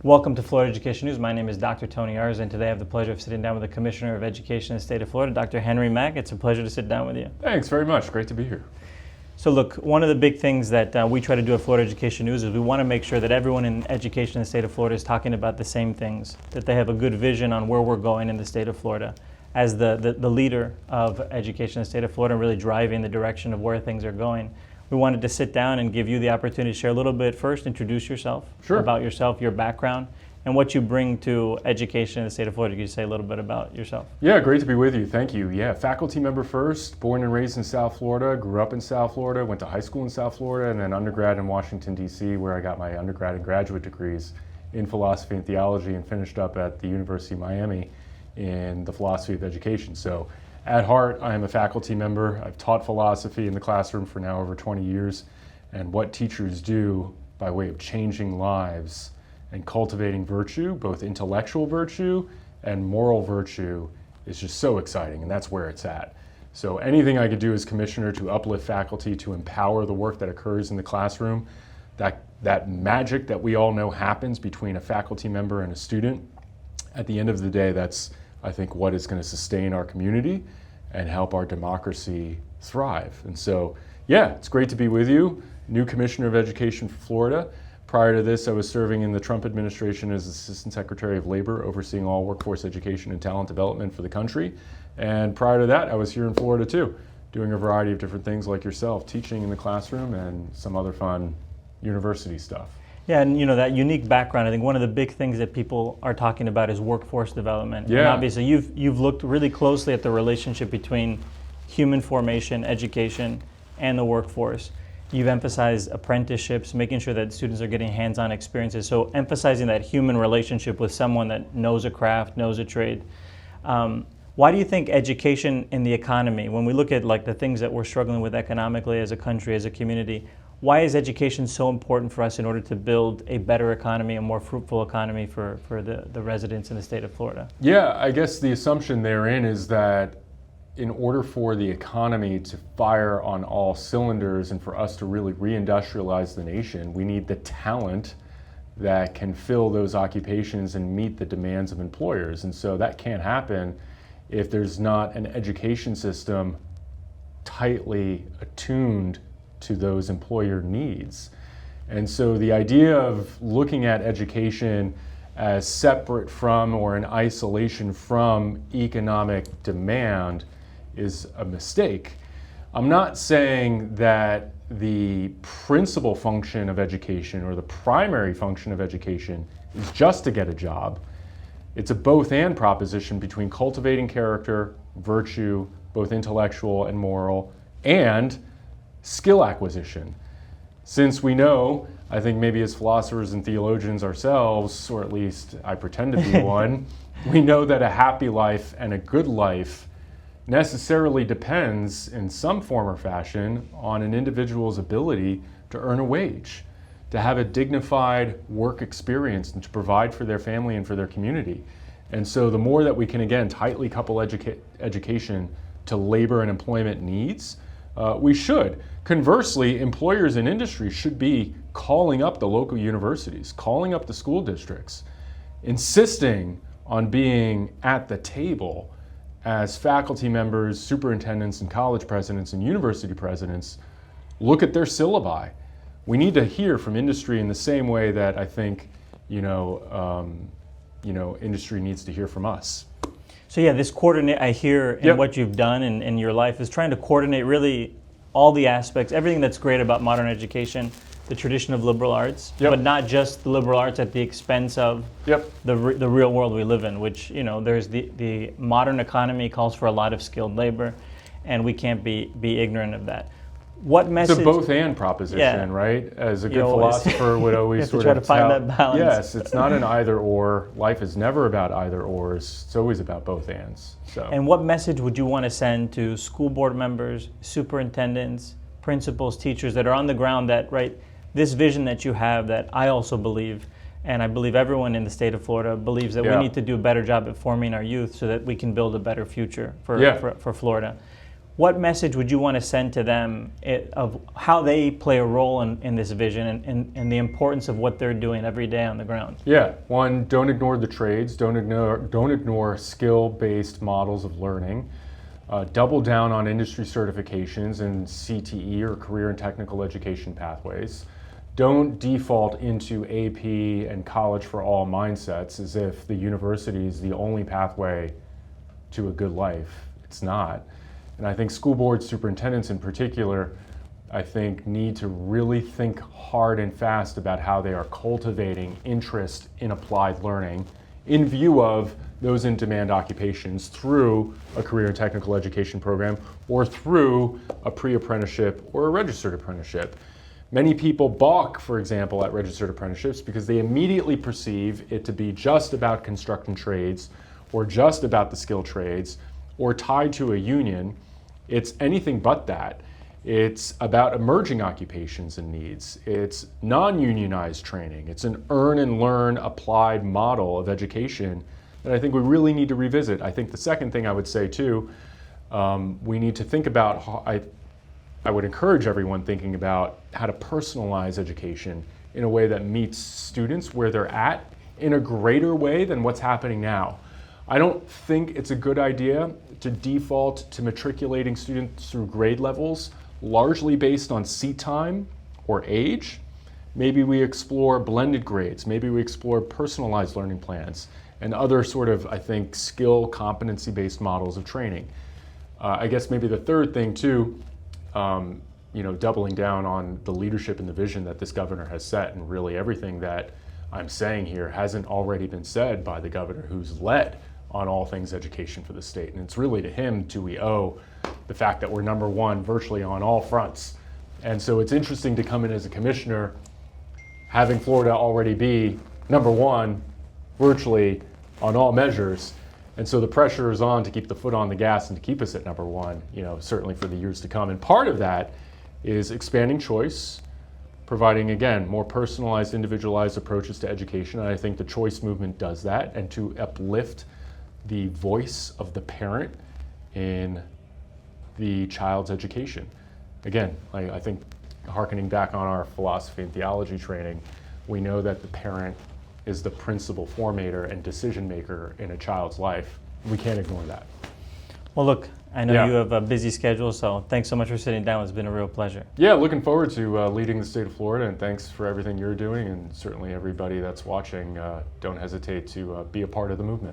Welcome to Florida Education News. My name is Dr. Tony Arz, and today I have the pleasure of sitting down with the Commissioner of Education in the state of Florida, Dr. Henry Mack. It's a pleasure to sit down with you. Thanks very much. Great to be here. So look, one of the big things that we try to do at Florida Education News is we want to make sure that everyone in education in the state of Florida is talking about the same things, that they have a good vision on where we're going in the state of Florida. As the leader of education in the state of Florida, really driving the direction of where things are going, we wanted to sit down and give you the opportunity to share a little bit. First, introduce yourself, about yourself, your background, and what you bring to education in the state of Florida. Could you say a little bit about yourself? Yeah, great to be with you. Thank you. Yeah, faculty member first, born and raised in South Florida, grew up in South Florida, went to high school in South Florida, and then undergrad in Washington, D.C., where I got my undergrad and graduate degrees in philosophy and theology, and finished up at the University of Miami in the philosophy of education. So at heart, I am a faculty member. I've taught philosophy in the classroom for now over 20 years, and what teachers do by way of changing lives and cultivating virtue, both intellectual virtue and moral virtue, is just so exciting, and that's where it's at. So anything I could do as commissioner to uplift faculty, to empower the work that occurs in the classroom, that magic that we all know happens between a faculty member and a student, at the end of the day, that's, I think, what is going to sustain our community and help our democracy thrive. And so, yeah, it's great to be with you. New Commissioner of Education for Florida. Prior to this, I was serving in the Trump administration as Assistant Secretary of Labor, overseeing all workforce education and talent development for the country. And prior to that, I was here in Florida too, doing a variety of different things like yourself, teaching in the classroom and some other fun university stuff. Yeah, and you know, that unique background, I think one of the big things that people are talking about is workforce development. Yeah. And obviously you've looked really closely at the relationship between human formation, education, and the workforce. You've emphasized apprenticeships, making sure that students are getting hands-on experiences. So emphasizing that human relationship with someone that knows a craft, knows a trade. Why do you think education in the economy, when we look at like the things that we're struggling with economically as a country, as a community, why is education so important for us in order to build a better economy, a more fruitful economy for the residents in the state of Florida? Yeah, I guess the assumption therein is that in order for the economy to fire on all cylinders and for us to really reindustrialize the nation, we need the talent that can fill those occupations and meet the demands of employers. And so that can't happen if there's not an education system tightly attuned to those employer needs. And so the idea of looking at education as separate from or in isolation from economic demand is a mistake. I'm not saying that the principal function of education or the primary function of education is just to get a job. It's a both and proposition between cultivating character, virtue, both intellectual and moral, and skill acquisition. Since we know, I think maybe as philosophers and theologians ourselves, or at least I pretend to be one, we know that a happy life and a good life necessarily depends in some form or fashion on an individual's ability to earn a wage, to have a dignified work experience, and to provide for their family and for their community. And so the more that we can, again, tightly couple education to labor and employment needs, we should. Conversely, employers and industry should be calling up the local universities, calling up the school districts, insisting on being at the table as faculty members, superintendents, and college presidents and university presidents look at their syllabi. We need to hear from industry in the same way that I think, industry needs to hear from us. So yeah, this coordinate I hear in what you've done in your life is trying to coordinate really all the aspects, everything that's great about modern education, the tradition of liberal arts, but not just the liberal arts at the expense of the real world we live in, which, you know, there's the modern economy calls for a lot of skilled labor, and we can't be ignorant of that. What message? It's a both and proposition, right? As a good philosopher would always sort of find that balance. Yes, it's not an either or. Life is never about either ors. It's always about both ands. So. And what message would you want to send to school board members, superintendents, principals, teachers that are on the ground that, right, this vision that you have that I also believe, and I believe everyone in the state of Florida believes that we need to do a better job at forming our youth so that we can build a better future for Florida. what message would you want to send to them of how they play a role in this vision and the importance of what they're doing every day on the ground? Yeah, one, don't ignore the trades, don't ignore skill-based models of learning. Double down on industry certifications and CTE, or career and technical education pathways. Don't default into AP and college for all mindsets as if the university is the only pathway to a good life. It's not. And I think school board superintendents in particular, I think, need to really think hard and fast about how they are cultivating interest in applied learning in view of those in-demand occupations through a career and technical education program or through a pre-apprenticeship or a registered apprenticeship. Many people balk, for example, at registered apprenticeships because they immediately perceive it to be just about construction trades or just about the skilled trades or tied to a union. It's anything but that. It's about emerging occupations and needs. It's non-unionized training. It's an earn and learn applied model of education that I think we really need to revisit. I think the second thing I would say too, we need to think about how, I would encourage everyone thinking about how to personalize education in a way that meets students where they're at in a greater way than what's happening now. I don't think it's a good idea to default to matriculating students through grade levels largely based on seat time or age. Maybe we explore blended grades. Maybe we explore personalized learning plans and other sort of, I think, skill competency-based models of training. I guess maybe the third thing too, doubling down on the leadership and the vision that this governor has set, and really everything that I'm saying here hasn't already been said by the governor who's led on all things education for the state. And it's really to him do we owe the fact that we're number one virtually on all fronts. And so it's interesting to come in as a commissioner having Florida already be number one virtually on all measures. And so the pressure is on to keep the foot on the gas and to keep us at number one, certainly for the years to come. And part of that is expanding choice, providing, again, more personalized, individualized approaches to education. And I think the choice movement does that, and to uplift the voice of the parent in the child's education. Again, I think hearkening back on our philosophy and theology training, we know that the parent is the principal formator and decision maker in a child's life. We can't ignore that. Well, look, I know you have a busy schedule, so thanks so much for sitting down. It's been a real pleasure. Yeah, looking forward to leading the state of Florida, and thanks for everything you're doing, and certainly everybody that's watching, don't hesitate to be a part of the movement.